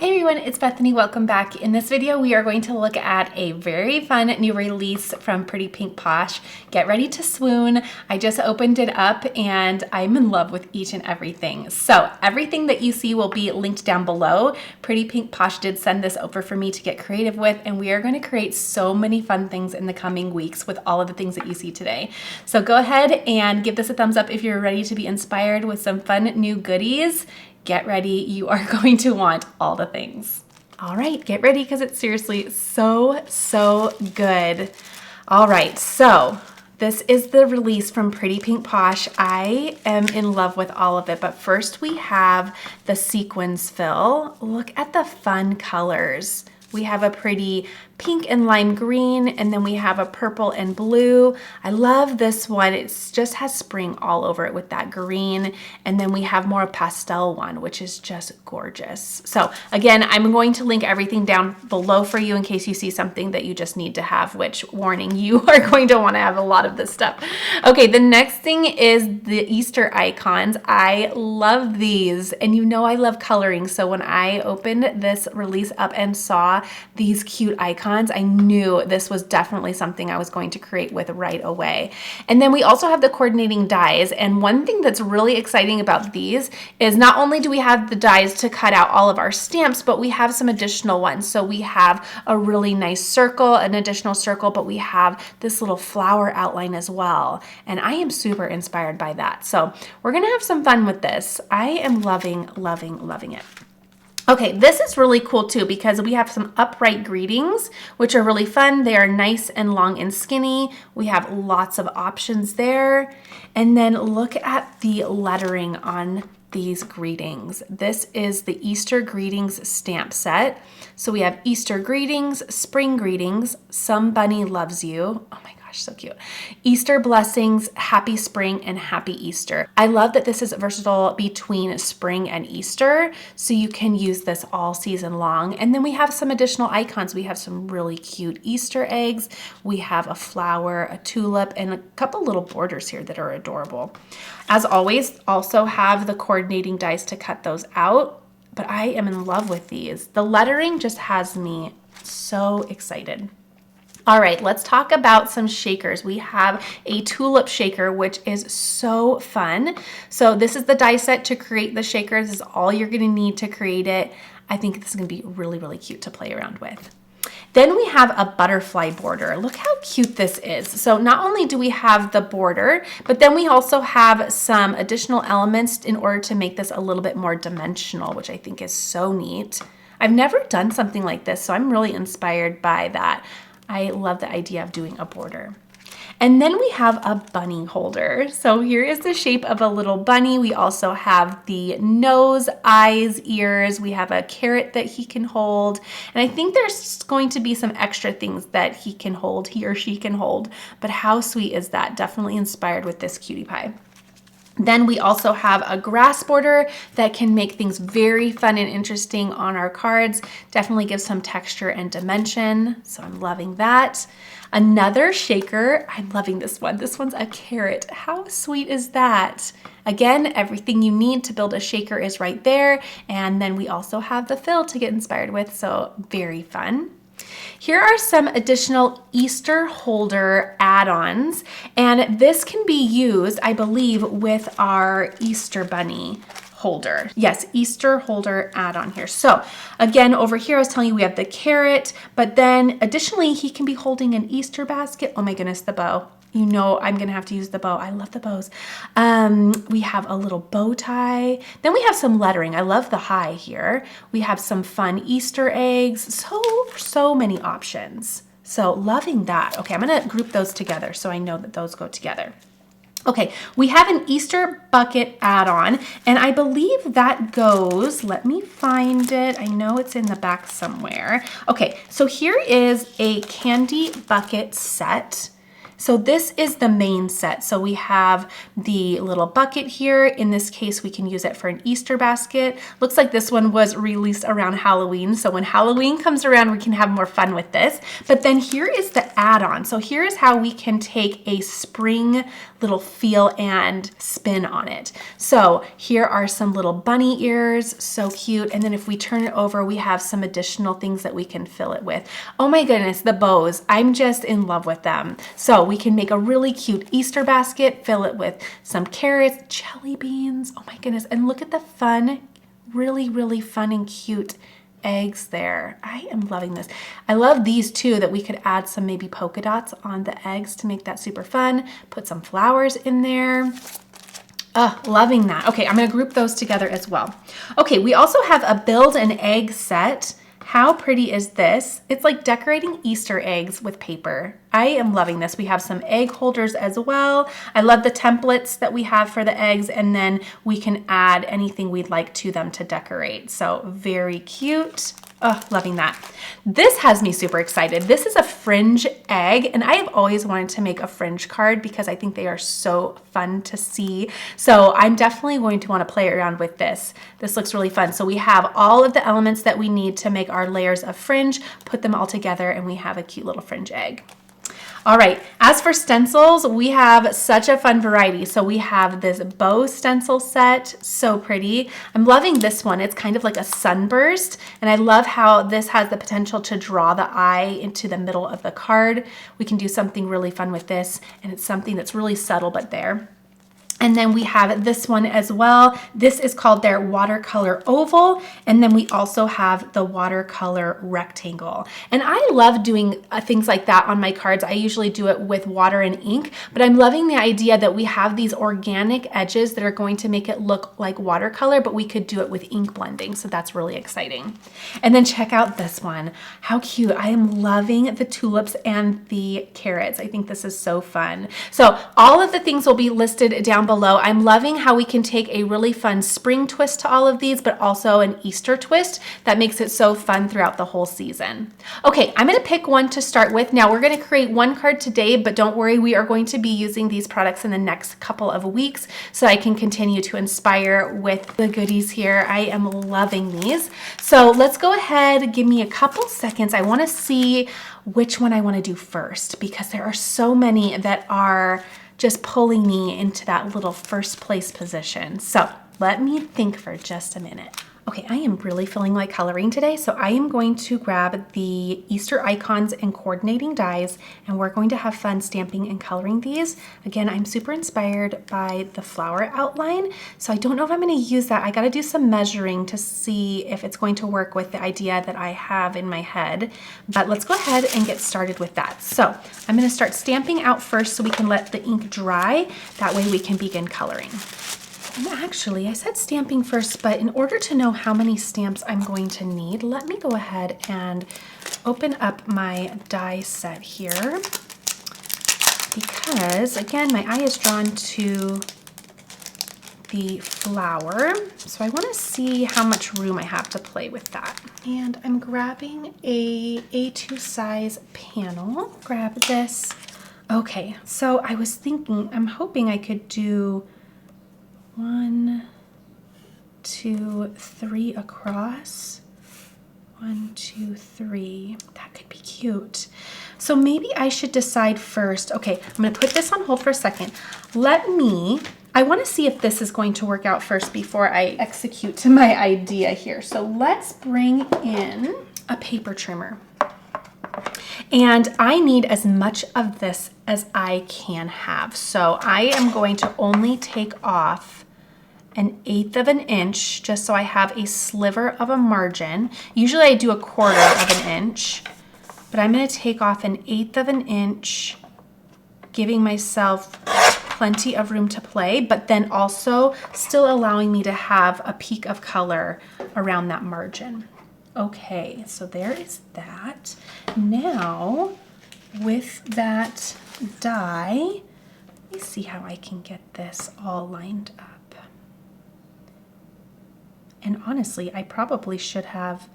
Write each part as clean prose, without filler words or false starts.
Hey everyone, it's Bethany. Welcome back. In this video, we are going to look at a very fun new release from Pretty Pink Posh. Get ready to swoon. I just opened it up and I'm in love with each and everything. So everything that you see will be linked down below. Pretty Pink Posh did send this over for me to get creative with, and we are going to create so many fun things in the coming weeks with all of the things that you see today. So go ahead and give this a thumbs up if you're ready to be inspired with some fun new goodies. Get ready, you are going to want all the things. All right, get ready because it's seriously so good. All right, so this is the release from Pretty Pink Posh. I am in love with all of it, but first we have the sequins fill. Look at the fun colors. We have a pretty pink and lime green, and then we have a purple and blue. I love this one. It just has spring all over it with that green. And then we have more pastel one, which is just gorgeous. So again, I'm going to link everything down below for you in case you see something that you just need to have, which warning, you are going to want to have a lot of this stuff. Okay, the next thing is the Easter icons. I love these, and you know I love coloring. So when I opened this release up and saw these cute icons, I knew this was definitely something I was going to create with right away. And then we also have the coordinating dies. And one thing that's really exciting about these is not only do we have the dies to cut out all of our stamps, but we have some additional ones. So we have a really nice circle, an additional circle, but we have this little flower outline as well. And I am super inspired by that. So we're gonna have some fun with this. I am loving it. Okay, this is really cool too because we have some upright greetings, which are really fun. They are nice and long and skinny. We have lots of options there. And then look at the lettering on these greetings. This is the Easter greetings stamp set. So we have Easter greetings, spring greetings, some bunny loves you. Oh my gosh, so cute. Easter blessings, happy spring, and happy Easter. I love that this is versatile between spring and Easter, so you can use this all season long. And then we have some additional icons. We have some really cute Easter eggs. We have a flower, a tulip, and a couple little borders here that are adorable. As always, also have the coordinating dies to cut those out, but I am in love with these. The lettering just has me so excited. All right, let's talk about some shakers. We have a tulip shaker, which is so fun. So this is the die set to create the shaker. This is all you're gonna need to create it. I think this is gonna be really cute to play around with. Then we have a butterfly border. Look how cute this is. So not only do we have the border, but then we also have some additional elements in order to make this a little bit more dimensional, which I think is so neat. I've never done something like this, so I'm really inspired by that. I love the idea of doing a border. And then we have a bunny holder. So here is the shape of a little bunny. We also have the nose, eyes, ears. We have a carrot that he can hold. And I think there's going to be some extra things that he can hold, he or she can hold. But how sweet is that? Definitely inspired with this cutie pie. Then we also have a grass border that can make things very fun and interesting on our cards. Definitely gives some texture and dimension. So I'm loving that. Another shaker, I'm loving this one. This one's a carrot. How sweet is that? Again, everything you need to build a shaker is right there. And then we also have the fill to get inspired with. So very fun. Here are some additional Easter holder add-ons, and this can be used, I believe, with our Easter bunny holder. Yes, Easter holder add-on here. So again, over here, I was telling you we have the carrot, but then additionally, he can be holding an Easter basket. Oh my goodness, the bow. You know I'm gonna have to use the bow. I love the bows. We have a little bow tie. Then we have some lettering. I love the high here. We have some fun Easter eggs. So many options. So loving that. Okay, I'm gonna group those together so I know that those go together. Okay, we have an Easter bucket add-on, and I believe that goes, let me find it. I know it's in the back somewhere. Okay, so here is a candy bucket set. So this is the main set. So we have the little bucket here. In this case, we can use it for an Easter basket. Looks like this one was released around Halloween. So when Halloween comes around, we can have more fun with this. But then here is the add-on. So here is how we can take a spring little feel and spin on it. So here are some little bunny ears, so cute. And then if we turn it over, we have some additional things that we can fill it with. Oh my goodness, the bows. I'm just in love with them. So we can make a really cute Easter basket, fill it with some carrots, jelly beans. Oh my goodness. And look at the fun, really, really fun and cute eggs there. I am loving this. I love these too, that we could add some maybe polka dots on the eggs to make that super fun. Put some flowers in there. Loving that. Okay, I'm gonna group those together as well. Okay, we also have a build an egg set. How pretty is this? It's like decorating Easter eggs with paper. I am loving this. We have some egg holders as well. I love the templates that we have for the eggs, and then we can add anything we'd like to them to decorate. So very cute. Oh, loving that. This has me super excited. This is a fringe egg, and I have always wanted to make a fringe card because I think they are so fun to see. So I'm definitely going to want to play around with this. This looks really fun. So we have all of the elements that we need to make our layers of fringe, put them all together, and we have a cute little fringe egg. All right, as for stencils, we have such a fun variety. So we have this bow stencil set, so pretty. I'm loving this one. It's kind of like a sunburst, and I love how this has the potential to draw the eye into the middle of the card. We can do something really fun with this, and it's something that's really subtle but there. And then we have this one as well. This is called their watercolor oval. And then we also have the watercolor rectangle. And I love doing things like that on my cards. I usually do it with water and ink, but I'm loving the idea that we have these organic edges that are going to make it look like watercolor, but we could do it with ink blending. So that's really exciting. And then check out this one. How cute. I am loving the tulips and the carrots. I think this is so fun. So all of the things will be listed down below. I'm loving how we can take a really fun spring twist to all of these, but also an Easter twist that makes it so fun throughout the whole season. Okay, I'm gonna pick one to start with. Now we're gonna create one card today, but don't worry, we are going to be using these products in the next couple of weeks so I can continue to inspire with the goodies here. I am loving these. So let's go ahead, give me a couple seconds. I wanna see which one I wanna do first because there are so many that are just pulling me into that little first place position. So let me think for just a minute. Okay, I am really feeling like coloring today, so I am going to grab the Easter icons and coordinating dies, and we're going to have fun stamping and coloring these. Again, I'm super inspired by the flower outline, so I don't know if I'm gonna use that. I gotta do some measuring to see if it's going to work with the idea that I have in my head, but let's go ahead and get started with that. So I'm gonna start stamping out first so we can let the ink dry. That way we can begin coloring. And actually, I said stamping first, but in order to know how many stamps I'm going to need, let me go ahead and open up my die set here. Because, again, my eye is drawn to the flower. So I want to see how much room I have to play with that. And I'm grabbing a A2 size panel. Grab this. Okay, so I was thinking, I'm hoping I could do 1, 2, 3 across. 1, 2, 3. That could be cute. So maybe I should decide first. Okay, I'm gonna put this on hold for a second. I wanna see if this is going to work out first before I execute to my idea here. So let's bring in a paper trimmer. And I need as much of this as I can have. So I am going to only take off 1/8 of an inch just so I have a sliver of a margin. Usually I do 1/4 of an inch, but I'm going to take off 1/8 of an inch, giving myself plenty of room to play, but then also still allowing me to have a peak of color around that margin. Okay, so there is that. Now, with that die, let me see how I can get this all lined up. And honestly, I probably should have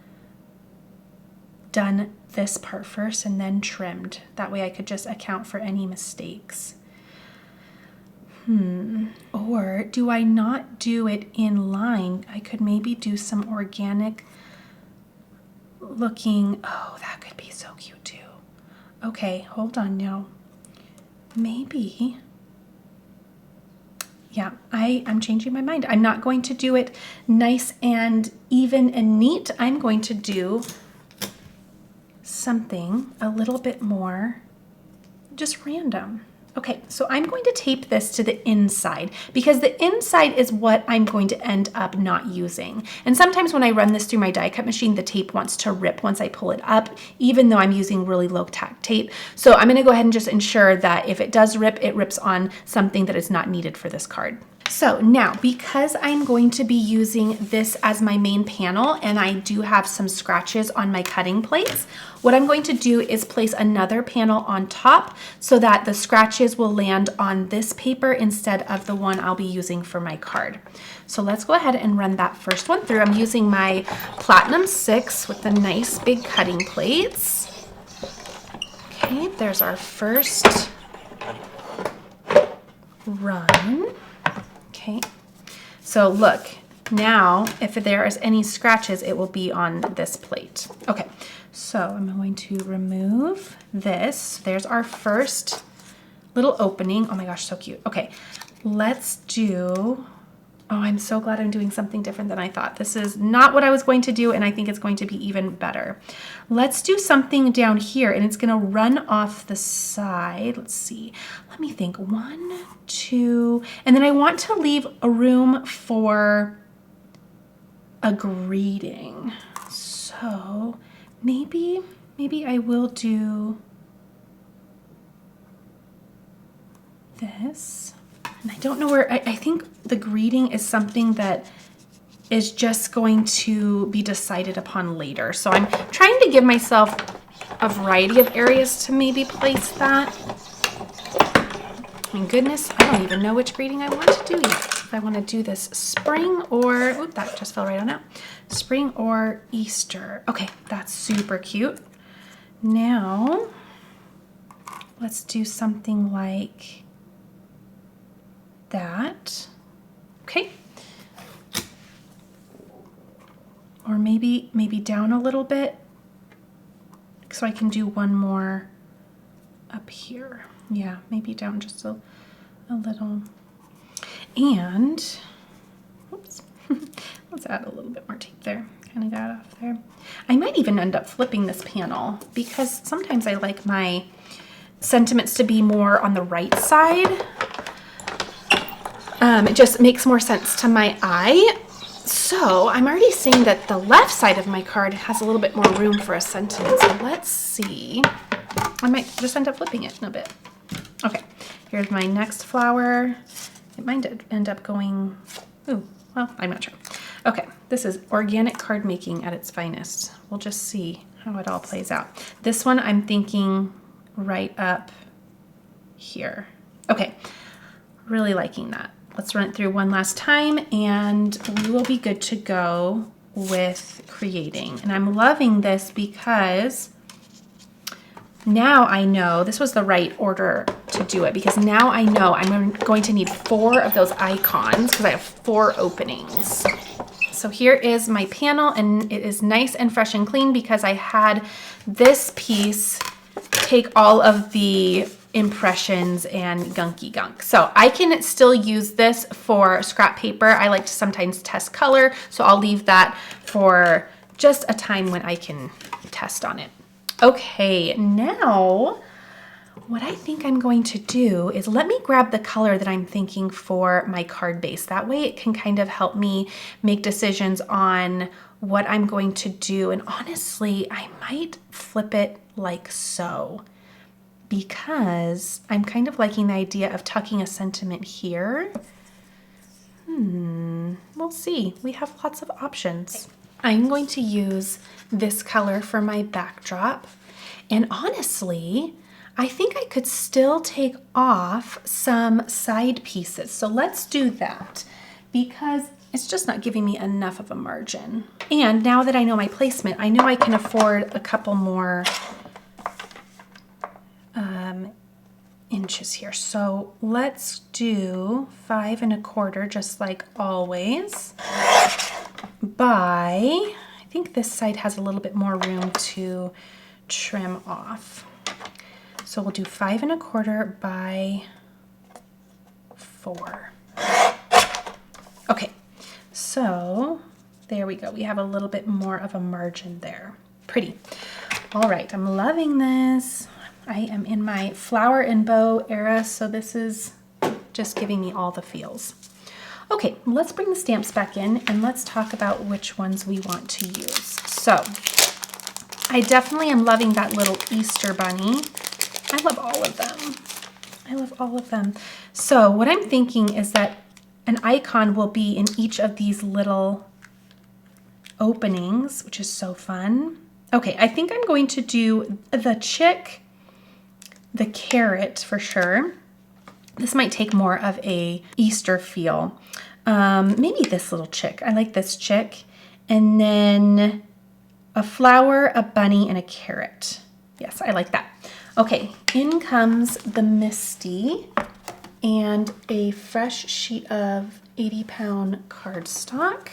done this part first and then trimmed. That way I could just account for any mistakes. Or do I not do it in line? I could maybe do some organic looking, oh, that could be so cute too. Okay, hold on now. Maybe, yeah, I'm changing my mind. I'm not going to do it nice and even and neat. I'm going to do something a little bit more just random. Okay, so I'm going to tape this to the inside because the inside is what I'm going to end up not using. And sometimes when I run this through my die cut machine, the tape wants to rip once I pull it up, even though I'm using really low tack tape. So I'm gonna go ahead and just ensure that if it does rip, it rips on something that is not needed for this card. So now, because I'm going to be using this as my main panel and I do have some scratches on my cutting plates, what I'm going to do is place another panel on top so that the scratches will land on this paper instead of the one I'll be using for my card. So let's go ahead and run that first one through. I'm using my Platinum 6 with the nice big cutting plates. Okay, there's our first run. Okay, so look, now if there is any scratches, it will be on this plate. Okay, so I'm going to remove this. There's our first little opening. Oh my gosh, so cute. Okay, let's do, oh, I'm so glad I'm doing something different than I thought. This is not what I was going to do, and I think it's going to be even better. Let's do something down here, and it's gonna run off the side. Let's see, let me think, 1, 2, and then I want to leave a room for a greeting. So maybe I will do this. And I don't know where, I think the greeting is something that is just going to be decided upon later. So I'm trying to give myself a variety of areas to maybe place that. My goodness, I don't even know which greeting I want to do yet. If I want to do this spring or, oop, that just fell right on out. Spring or Easter. Okay, that's super cute. Now, let's do something like that. Okay. Or maybe down a little bit so I can do one more up here. Yeah, maybe down just a little. And, oops, let's add a little bit more tape there. Kind of got off there. I might even end up flipping this panel because sometimes I like my sentiments to be more on the right side. It just makes more sense to my eye. So I'm already seeing that the left side of my card has a little bit more room for a sentiment. So let's see. I might just end up flipping it in a bit. Okay, here's my next flower. It might end up going, ooh, well, I'm not sure. Okay, this is organic card making at its finest. We'll just see how it all plays out. This one I'm thinking right up here. Okay, really liking that. Let's run it through one last time and we will be good to go with creating. And I'm loving this because now I know this was the right order to do it, because now I know I'm going to need 4 of those icons because I have 4 openings. So here is my panel and it is nice and fresh and clean because I had this piece take all of the impressions and gunky gunk. So I can still use this for scrap paper. I like to sometimes test color, so I'll leave that for just a time when I can test on it. Okay, now what I think I'm going to do is let me grab the color that I'm thinking for my card base. That way it can kind of help me make decisions on what I'm going to do. And honestly, I might flip it like so, because I'm kind of liking the idea of tucking a sentiment here. We'll see. We have lots of options. I'm going to use this color for my backdrop. And honestly, I think I could still take off some side pieces. So let's do that, because it's just not giving me enough of a margin. And now that I know my placement, I know I can afford a couple more inches here. So let's do 5 1/4, just like always, by, I think this side has a little bit more room to trim off. So we'll do 5 1/4 by 4. Okay, so there we go. We have a little bit more of a margin there. Pretty. All right, I'm loving this. I am in my flower and bow era, so this is just giving me all the feels. Okay, let's bring the stamps back in and let's talk about which ones we want to use. So I definitely am loving that little Easter bunny. I love all of them. I love all of them. So what I'm thinking is that an icon will be in each of these little openings, which is so fun. Okay, I think I'm going to do the chick, the carrot for sure. This might take more of a Easter feel. Maybe this little chick. I like this chick. And then a flower, a bunny, and a carrot. Yes, I like that. Okay, in comes the Misty and a fresh sheet of 80-pound cardstock.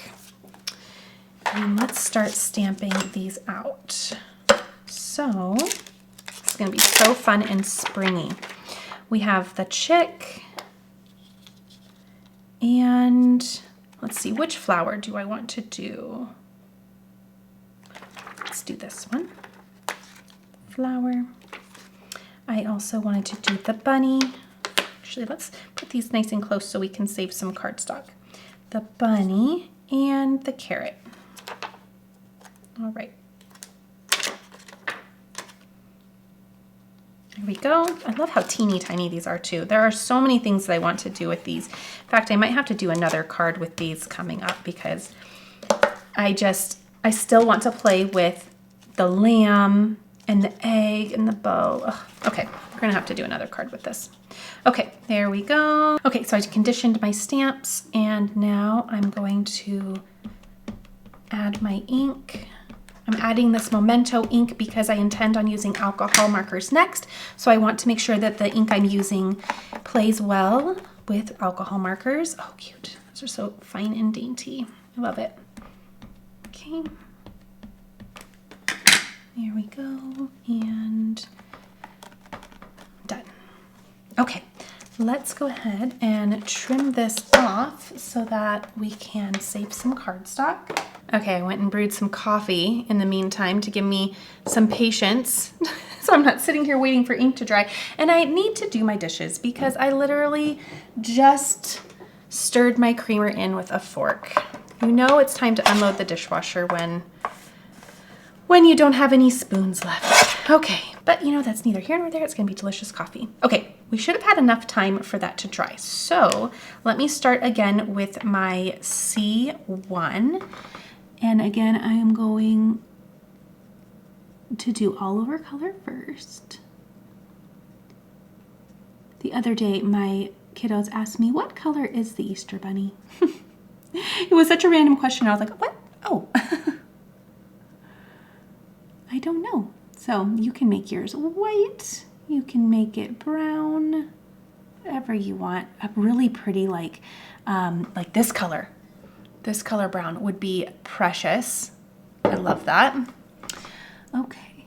And let's start stamping these out. So it's gonna be so fun and springy. We have the chick, and let's see, which flower do I want to do? Let's do this one. Flower. I also wanted to do the bunny. Actually, let's put these nice and close so we can save some cardstock. The bunny and the carrot. All right. There we go. I love how teeny tiny these are too. There are so many things that I want to do with these. In fact, I might have to do another card with these coming up because I still want to play with the lamb and the egg and the bow. Ugh. Okay, we're gonna have to do another card with this. Okay, there we go. Okay, so I conditioned my stamps and now I'm going to add my ink. I'm adding this Memento ink because I intend on using alcohol markers next. So I want to make sure that the ink I'm using plays well with alcohol markers. Oh, cute. Those are so fine and dainty. I love it. Okay. There we go. And done. Okay. Let's go ahead and trim this off so that we can save some cardstock. Okay, I went and brewed some coffee in the meantime to give me some patience so I'm not sitting here waiting for ink to dry. And I need to do my dishes because I literally just stirred my creamer in with a fork. You know it's time to unload the dishwasher when you don't have any spoons left. Okay, but you know, that's neither here nor there. It's gonna be delicious coffee. Okay, we should have had enough time for that to dry. So let me start again with my C1. And again, I am going to do all over color first. The other day, my kiddos asked me, what color is the Easter bunny? It was such a random question. I was like, what? Oh. I don't know. So you can make yours white. You can make it brown, whatever you want. A really pretty, like this color. This color brown would be precious. I love that. Okay.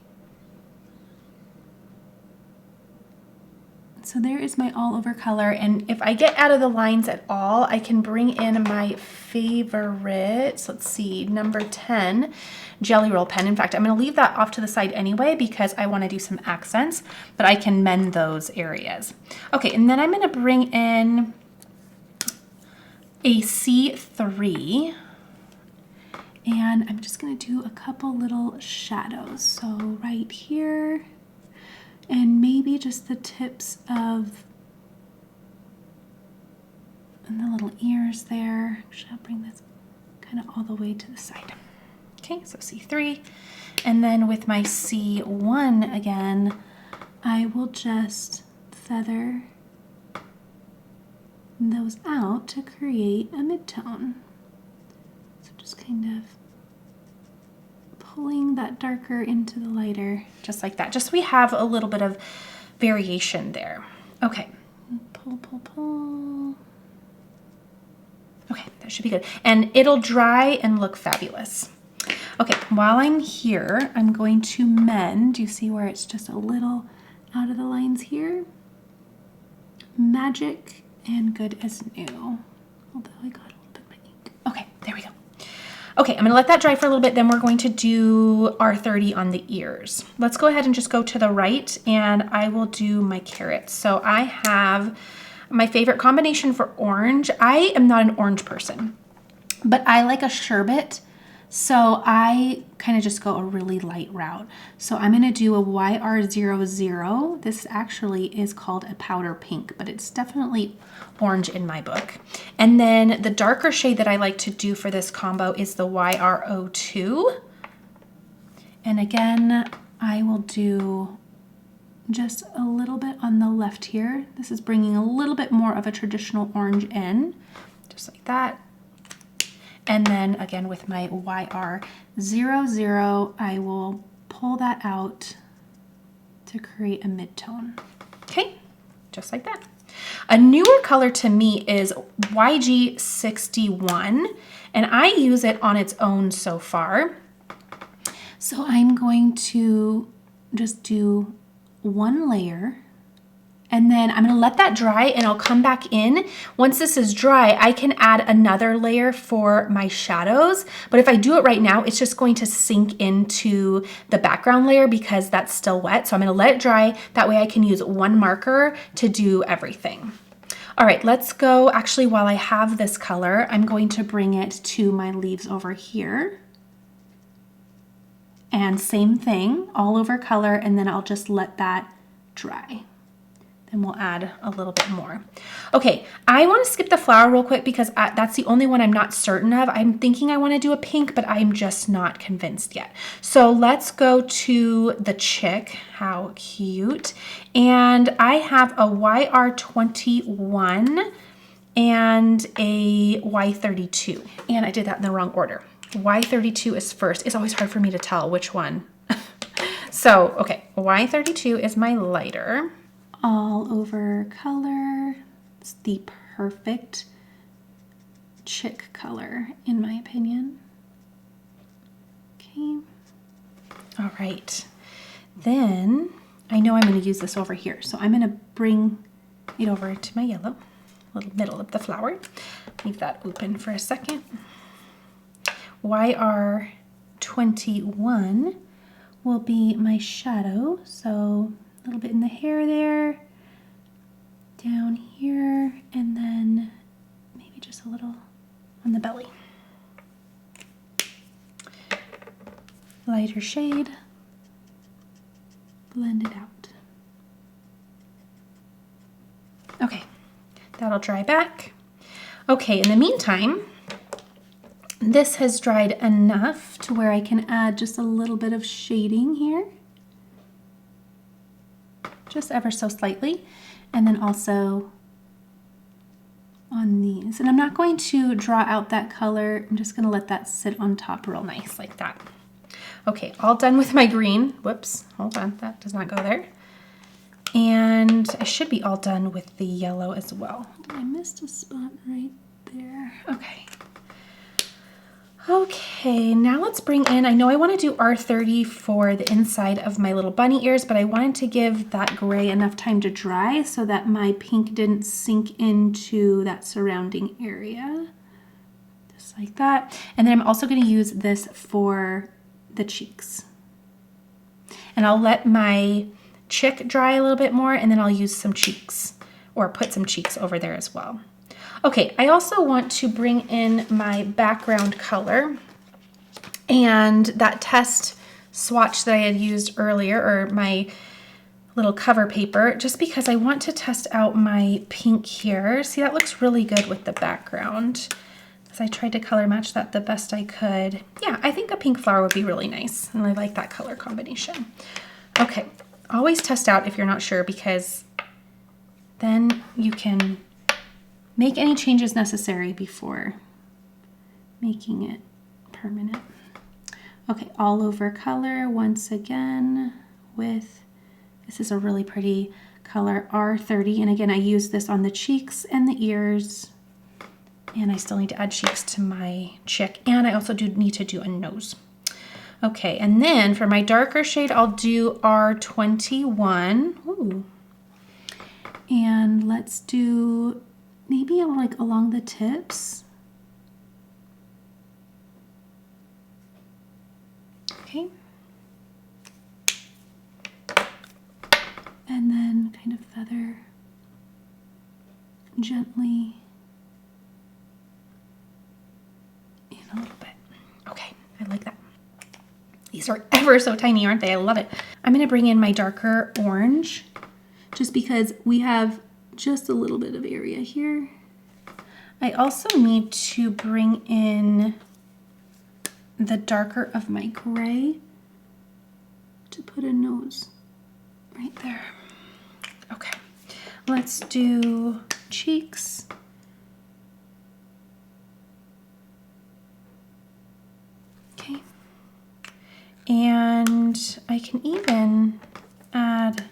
So there is my all over color. And if I get out of the lines at all, I can bring in my favorites. Let's see, number 10, Jelly Roll pen. In fact, I'm gonna leave that off to the side anyway because I wanna do some accents, but I can mend those areas. Okay, and then I'm gonna bring in a C3, and I'm just gonna do a couple little shadows. So right here, and maybe just the tips of and the little ears there. Actually, I'll bring this kind of all the way to the side. Okay, so C3, and then with my C1 again, I will just feather those out to create a midtone. Just kind of pulling that darker into the lighter, just like that. Just so we have a little bit of variation there. Okay, pull, pull, pull. Okay, that should be good. And it'll dry and look fabulous. Okay, while I'm here, I'm going to mend. You see where it's just a little out of the lines here? Magic and good as new. Although I got a little bit of my ink. Okay, there we go. Okay, I'm gonna let that dry for a little bit, then we're going to do R30 on the ears. Let's go ahead and just go to the right, and I will do my carrots. So I have my favorite combination for orange. I am not an orange person, but I like a sherbet. So I kind of just go a really light route. So I'm gonna do a YR00. This actually is called a powder pink, but it's definitely orange in my book. And then the darker shade that I like to do for this combo is the YR02. And again, I will do just a little bit on the left here. This is bringing a little bit more of a traditional orange in, just like that. And then again with my YR00, I will pull that out to create a mid-tone. Okay, just like that. A newer color to me is YG61, and I use it on its own so far. So I'm going to just do one layer, and then I'm gonna let that dry, and I'll come back in. Once this is dry, I can add another layer for my shadows, but if I do it right now, it's just going to sink into the background layer because that's still wet. So I'm gonna let it dry. That way I can use one marker to do everything. All right, let's go. Actually, while I have this color, I'm going to bring it to my leaves over here. And same thing, all over color, and then I'll just let that dry. Then we'll add a little bit more. Okay, I want to skip the flower real quick because that's the only one I'm not certain of. I'm thinking I want to do a pink, but I'm just not convinced yet. So let's go to the chick. How cute. And I have a YR21 and a Y32. And I did that in the wrong order. Y32 is first. It's always hard for me to tell which one. So, okay, Y32 is my lighter. All over color. It's the perfect chick color, in my opinion. Okay. All right. Then I know I'm going to use this over here. So I'm going to bring it over to my yellow, little middle of the flower. Leave that open for a second. YR21 will be my shadow. So a little bit in the hair there, down here, and then maybe just a little on the belly. Lighter shade, blend it out. Okay, that'll dry back. Okay, in the meantime, this has dried enough to where I can add just a little bit of shading here. Just ever so slightly, and then also on these. And I'm not going to draw out that color. I'm just gonna let that sit on top real nice like that. Okay, all done with my green. Whoops, hold on, that does not go there. And I should be all done with the yellow as well. I missed a spot right there. Okay. Okay, now let's bring in, I know I want to do R30 for the inside of my little bunny ears, but I wanted to give that gray enough time to dry so that my pink didn't sink into that surrounding area. Just like that. And then I'm also going to use this for the cheeks. And I'll let my chick dry a little bit more, and then I'll use some cheeks, or put some cheeks over there as well. Okay, I also want to bring in my background color and that test swatch that I had used earlier, or my little cover paper, just because I want to test out my pink here. See, that looks really good with the background. As I tried to color match that the best I could. Yeah, I think a pink flower would be really nice, and I like that color combination. Okay, always test out if you're not sure, because then you can make any changes necessary before making it permanent. Okay, all over color once again with, this is a really pretty color, R30. And again, I use this on the cheeks and the ears. And I still need to add cheeks to my chick. And I also do need to do a nose. Okay, and then for my darker shade, I'll do R21. Ooh. And let's do maybe like along the tips. Okay. And then kind of feather gently in a little bit. Okay, I like that. These are ever so tiny, aren't they? I love it. I'm gonna bring in my darker orange just because we have just a little bit of area here. I also need to bring in the darker of my gray to put a nose right there. Okay, let's do cheeks. Okay, and I can even add,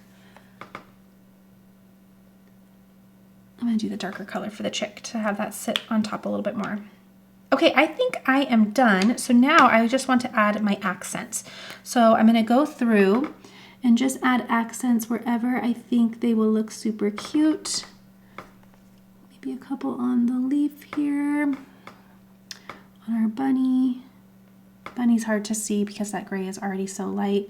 I'm gonna do the darker color for the chick to have that sit on top a little bit more. Okay, I think I am done. So now I just want to add my accents. So I'm gonna go through and just add accents wherever I think they will look super cute. Maybe a couple on the leaf here, on our bunny. Bunny's hard to see because that gray is already so light.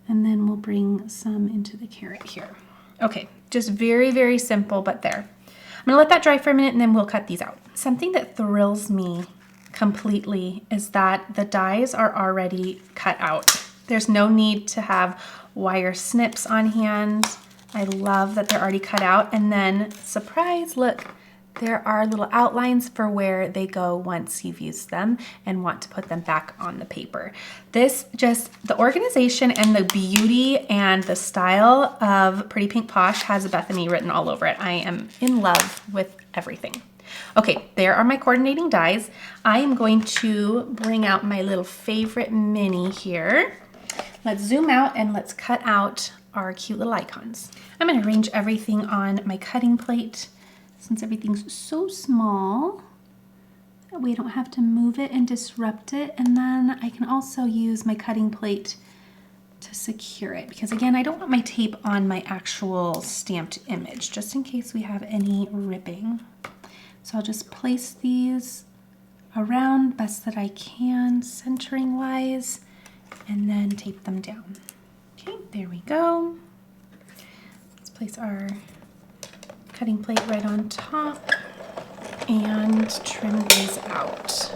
And then we'll bring some into the carrot here. Okay, just very, very simple, but there. I'm gonna let that dry for a minute and then we'll cut these out. Something that thrills me completely is that the dies are already cut out. There's no need to have wire snips on hand. I love that they're already cut out. And then, surprise, look, there are little outlines for where they go once you've used them and want to put them back on the paper. This just, the organization and the beauty and the style of Pretty Pink Posh has Bethany written all over it. I am in love with everything. Okay, there are my coordinating dies. I am going to bring out my little favorite mini here. Let's zoom out and let's cut out our cute little icons. I'm going to arrange everything on my cutting plate since everything's so small. That way I don't have to move it and disrupt it. And then I can also use my cutting plate to secure it because again, I don't want my tape on my actual stamped image just in case we have any ripping. So I'll just place these around best that I can, centering wise, and then tape them down. Okay, there we go. Let's place our cutting plate right on top and trim these out.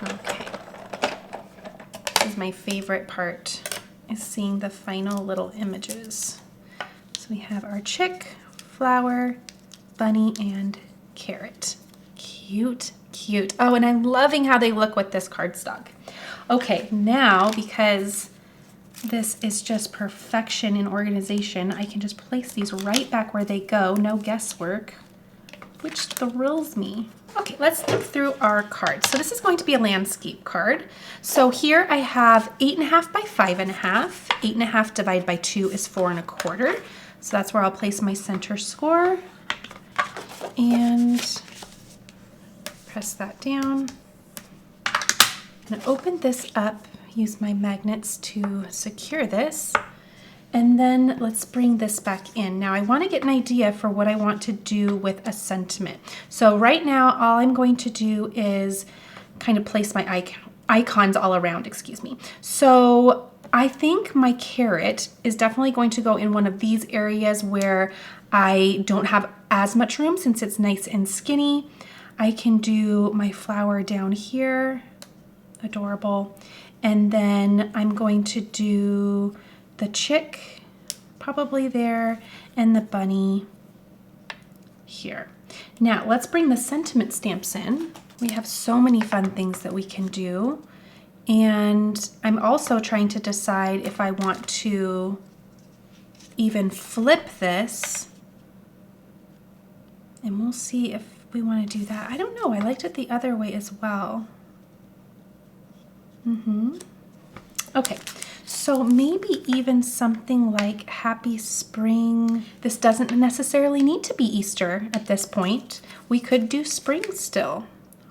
Okay. This is my favorite part, is seeing the final little images. So we have our chick, flower, bunny, and carrot. Cute, cute. Oh, and I'm loving how they look with this cardstock. Okay, now because this is just perfection in organization, I can just place these right back where they go, no guesswork, which thrills me. Okay, let's look through our cards. So this is going to be a landscape card. So here I have 8.5 by 5.5. 8.5 divided by 2 is 4 1/4. So that's where I'll place my center score and press that down. I'm gonna open this up, use my magnets to secure this, and then let's bring this back in. Now I wanna get an idea for what I want to do with a sentiment. So right now, all I'm going to do is kind of place my icons all around, excuse me. So I think my carrot is definitely going to go in one of these areas where I don't have as much room since it's nice and skinny. I can do my flower down here, adorable. And then I'm going to do the chick probably there and the bunny here. Now let's bring the sentiment stamps in. We have so many fun things that we can do. And I'm also trying to decide if I want to even flip this. And we'll see if we want to do that. I don't know. I liked it the other way as well. Okay, so maybe even something like Happy Spring. This doesn't necessarily need to be Easter at this point. We could do spring still.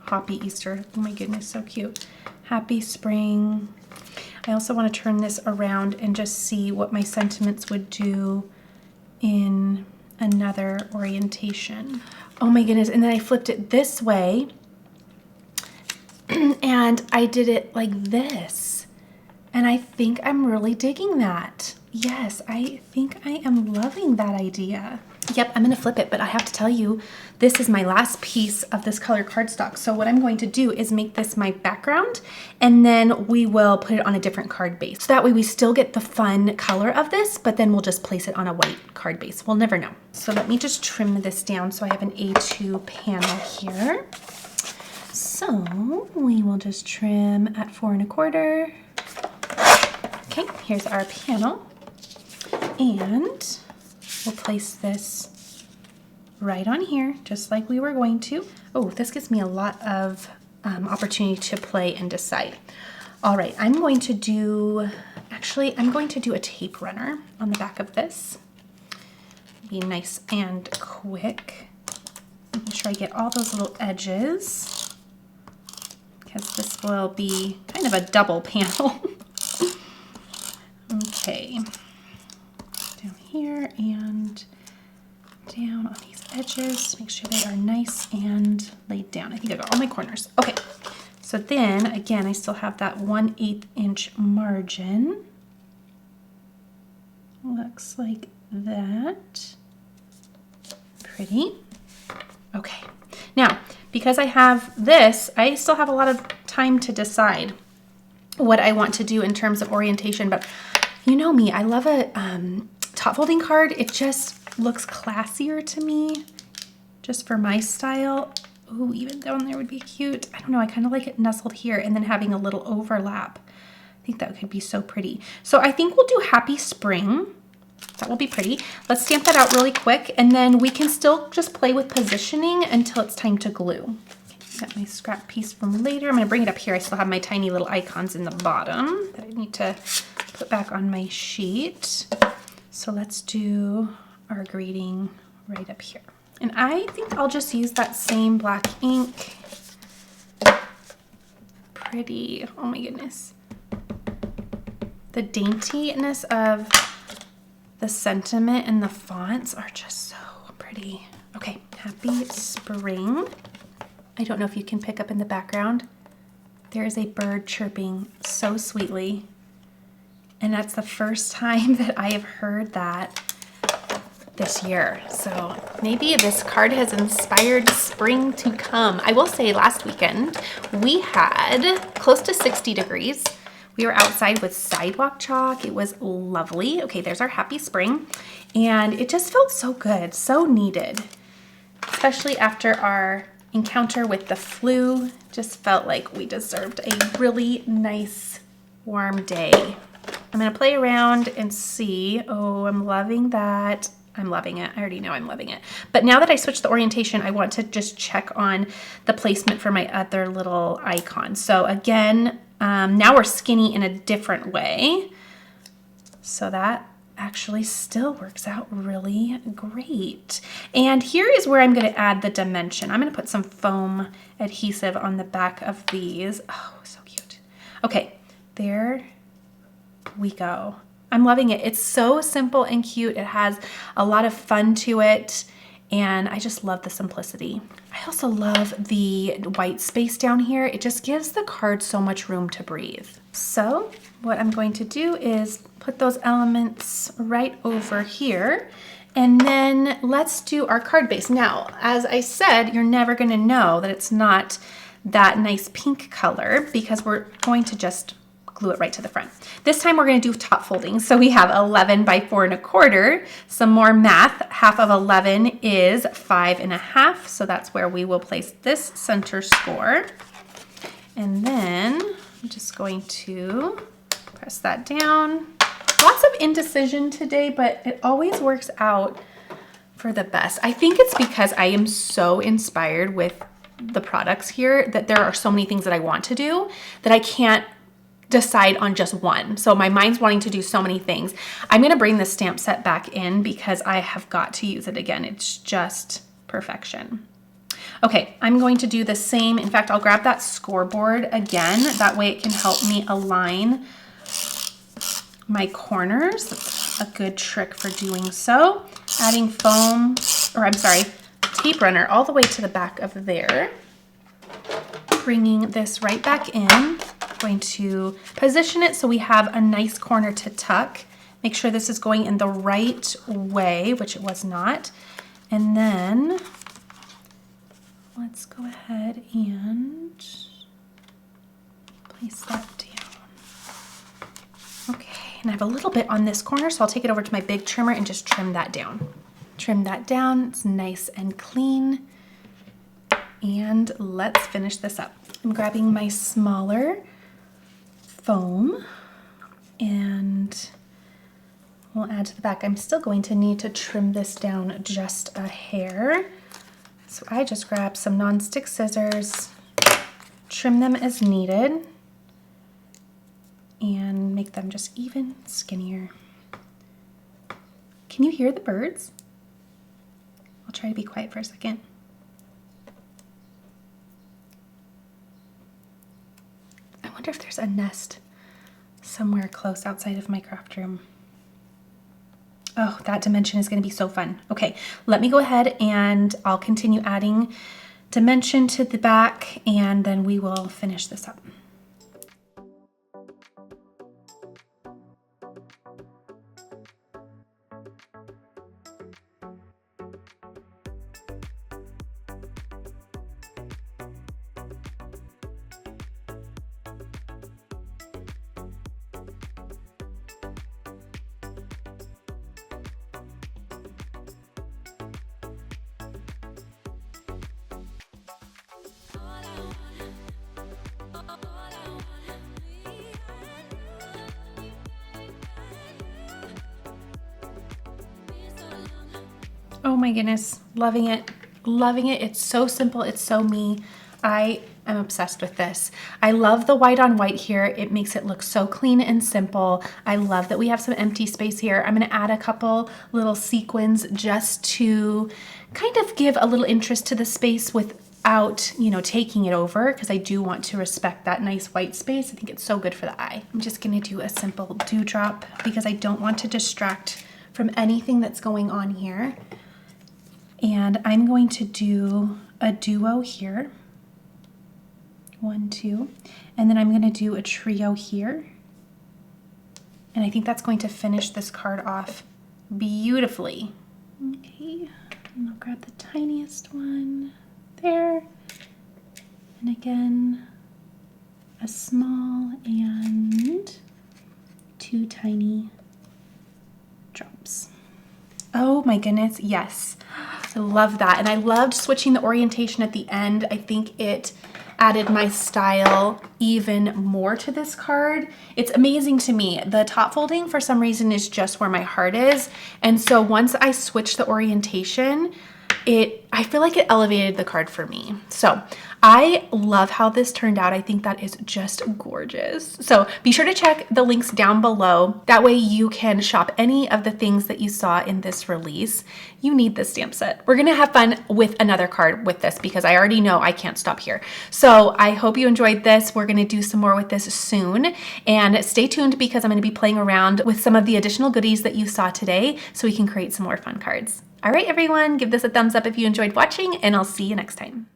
Happy Easter. Oh my goodness, so cute. Happy Spring. I also want to turn this around and just see what my sentiments would do in another orientation. Oh my goodness, and then I flipped it this way and I did it like this. And I think I'm really digging that. Yes, I think I am loving that idea. Yep, I'm gonna flip it, but I have to tell you, this is my last piece of this color cardstock. So what I'm going to do is make this my background, and then we will put it on a different card base. So that way we still get the fun color of this, but then we'll just place it on a white card base. We'll never know. So let me just trim this down so I have an A2 panel here. So we will just trim at 4 1/4. Okay, here's our panel. And we'll place this right on here, just like we were going to. Oh, this gives me a lot of opportunity to play and decide. All right, I'm going to do a tape runner on the back of this. Be nice and quick. Make sure I get all those little edges, because this will be kind of a double panel. Okay. Down here and down on these edges. Make sure they are nice and laid down. I think I got all my corners. Okay, so then again, I still have that 1/8 inch margin. Looks like that. Pretty. Okay, now because I have this, I still have a lot of time to decide what I want to do in terms of orientation, but you know me, I love a top folding card. It just looks classier to me, just for my style. Ooh, even down there would be cute. I don't know, I kind of like it nestled here and then having a little overlap. I think that could be so pretty. So I think we'll do Happy Spring. That will be pretty. Let's stamp that out really quick, and then we can still just play with positioning until it's time to glue. Got my scrap piece from later. I'm gonna bring it up here. I still have my tiny little icons in the bottom that I need to put back on my sheet. So let's do our greeting right up here. And I think I'll just use that same black ink. Pretty, oh my goodness. The daintiness of the sentiment and the fonts are just so pretty. Okay, Happy Spring. I don't know if you can pick up in the background. There is a bird chirping so sweetly. And that's the first time that I have heard that this year. So maybe this card has inspired spring to come. I will say last weekend we had close to 60 degrees. We were outside with sidewalk chalk. It was lovely. Okay, there's our Happy Spring. And it just felt so good, so needed, especially after our encounter with the flu. Just felt like we deserved a really nice warm day. I'm gonna play around and see. Oh, I'm loving that. I'm loving it. I already know I'm loving it. But now that I switched the orientation, I want to just check on the placement for my other little icon. So again, now we're skinny in a different way. So that actually still works out really great. And here is where I'm going to add the dimension. I'm going to put some foam adhesive on the back of these. Oh, so cute. Okay, there we go. I'm loving it. It's so simple and cute. It has a lot of fun to it, and I just love the simplicity. I also love the white space down here. It just gives the card so much room to breathe. So what I'm going to do is put those elements right over here, and then let's do our card base. Now, as I said, you're never gonna know that it's not that nice pink color because we're going to just glue it right to the front. This time we're going to do top folding. So we have 11 by 4 1/4. Some more math. Half of 11 is 5 1/2. So that's where we will place this center score. And then I'm just going to press that down. Lots of indecision today, but it always works out for the best. I think it's because I am so inspired with the products here that there are so many things that I want to do that I can't decide on just one. So my mind's wanting to do so many things. I'm gonna bring the stamp set back in because I have got to use it again. It's just perfection. Okay, I'm going to do the same. In fact, I'll grab that scoreboard again. That way it can help me align my corners. That's a good trick for doing so. Adding foam, or I'm sorry, tape runner all the way to the back of there. Bringing this right back in. I'm going to position it so we have a nice corner to tuck. Make sure this is going in the right way, which it was not. And then let's go ahead and place that down. Okay, and I have a little bit on this corner, so I'll take it over to my big trimmer and just trim that down. Trim that down, it's nice and clean. And let's finish this up. I'm grabbing my smaller foam and we'll add to the back. I'm still going to need to trim this down just a hair. So I just grab some nonstick scissors, trim them as needed, and make them just even skinnier. Can you hear the birds? I'll try to be quiet for a second. I wonder if there's a nest somewhere close outside of my craft room. Oh, that dimension is going to be so fun. Okay, let me go ahead and I'll continue adding dimension to the back and then we will finish this up. Oh my goodness, loving it, loving it. It's so simple, it's so me. I am obsessed with this. I love the white on white here. It makes it look so clean and simple. I love that we have some empty space here. I'm gonna add a couple little sequins just to kind of give a little interest to the space without, you know, taking it over, because I do want to respect that nice white space. I think it's so good for the eye. I'm just gonna do a simple dewdrop because I don't want to distract from anything that's going on here. And I'm going to do a duo here. 1, 2, and then I'm going to do a trio here. And I think that's going to finish this card off beautifully. Okay, and I'll grab the tiniest one there. And again, a small and 2 tiny drops. Oh my goodness, yes. I love that. And I loved switching the orientation at the end. I think it added my style even more to this card. It's amazing to me. The top folding for some reason is just where my heart is. And so once I switched the orientation, I feel like it elevated the card for me. So I love how this turned out. I think that is just gorgeous. So be sure to check the links down below. That way you can shop any of the things that you saw in this release. You need this stamp set. We're gonna have fun with another card with this because I already know I can't stop here. So I hope you enjoyed this. We're gonna do some more with this soon. And stay tuned because I'm gonna be playing around with some of the additional goodies that you saw today so we can create some more fun cards. All right, everyone, give this a thumbs up if you enjoyed watching, and I'll see you next time.